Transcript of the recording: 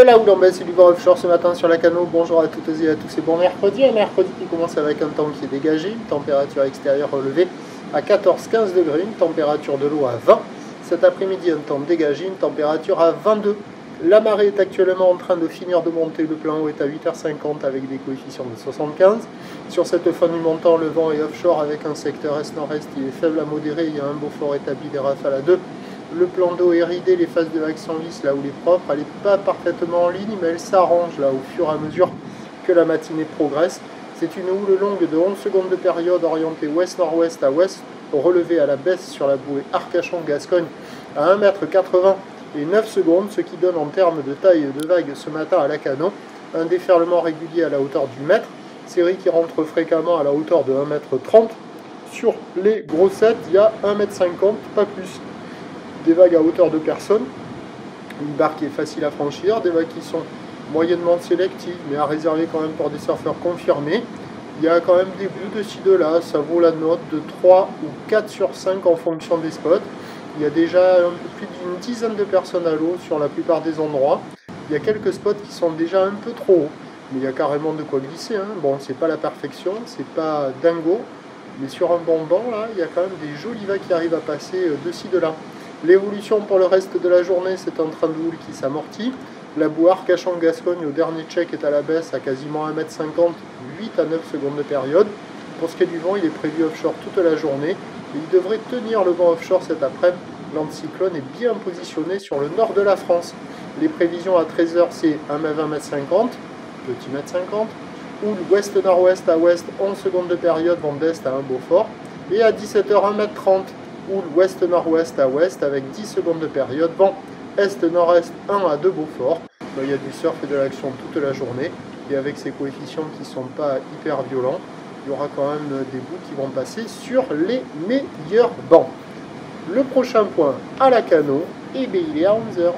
La houle en baisse, c'est du vent offshore ce matin sur la Cano. Bonjour à toutes et à tous, c'est bon mercredi. Un mercredi qui commence avec un temps qui est dégagé, une température extérieure relevée à 14-15 degrés, une température de l'eau à 20. Cet après-midi, un temps dégagé, une température à 22. La marée est actuellement en train de finir de monter, le plan eau est à 8h50 avec des coefficients de 75. Sur cette fin du montant, le vent est offshore avec un secteur est-nord-est, il est faible à modéré, il y a un beau fort établi des rafales à 2. Le plan d'eau est ridé, les phases de l'axe sont lisses là où il est propre, elle n'est pas parfaitement en ligne, mais elle s'arrange là au fur et à mesure que la matinée progresse. C'est une houle longue de 11 secondes de période orientée ouest-nord-ouest à ouest, relevée à la baisse sur la bouée Arcachon-Gascogne à 1,80 m et 9 secondes, ce qui donne en termes de taille de vague ce matin à la Cano un déferlement régulier à la hauteur du mètre, série qui rentre fréquemment à la hauteur de 1,30 m. Sur les grossettes, il y a 1,50 m, pas plus. Des vagues à hauteur de personne, une barre qui est facile à franchir, des vagues qui sont moyennement sélectives, mais à réserver quand même pour des surfeurs confirmés. Il y a quand même des bouts de ci de là, ça vaut la note de 3 ou 4 sur 5 en fonction des spots. Il y a déjà un peu plus d'une dizaine de personnes à l'eau sur la plupart des endroits. Il y a quelques spots qui sont déjà un peu trop hauts, mais il y a carrément de quoi glisser. Bon, c'est pas la perfection, c'est pas dingo, mais sur un bon banc, là, il y a quand même des jolis vagues qui arrivent à passer de ci de là. L'évolution pour le reste de la journée, c'est un train de houle qui s'amortit. La bouée Arcachon-Gascogne au dernier check est à la baisse à quasiment 1,50 m, 8 à 9 secondes de période. Pour ce qui est du vent, il est prévu offshore toute la journée. Et il devrait tenir le vent offshore cet après-midi. L'anticyclone est bien positionné sur le nord de la France. Les prévisions à 13 h, c'est 1,20 m, petit mètre 50. Houle ouest-nord-ouest à ouest, 11 secondes de période, vent d'est à un beau fort. Et à 17 h, 1,30 m. Houle ouest-nord-ouest à ouest avec 10 secondes de période, vent est-nord-est 1 à 2 Beaufort. Il y a du surf et de l'action toute la journée, et avec ces coefficients qui ne sont pas hyper violents, il y aura quand même des bouts qui vont passer sur les meilleurs bancs. Le prochain point à la Cano, il est à 11 h.